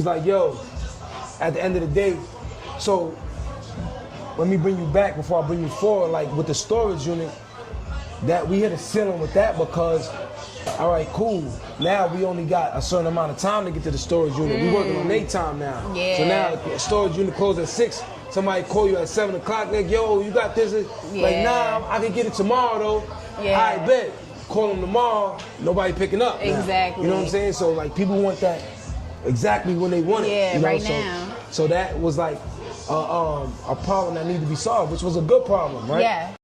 It's like, yo, at the end of the day, so let me bring you back before I bring you forward, like with the storage unit, that we hit a ceiling with that because, all right, cool. Now we only got a certain amount of time to get to the storage unit. We working on daytime now. Yeah. So now the storage unit closes at 6. Somebody call you at 7 o'clock, like, yo, you got this? Like, nah, I can get it tomorrow though. Yeah. I bet. Call them tomorrow, nobody picking up. Now. Exactly. You know what I'm saying? So like people want that exactly when they want it. Yeah, you know? right So, now. So that was like a problem that needed to be solved, which was a good problem, right? Yeah.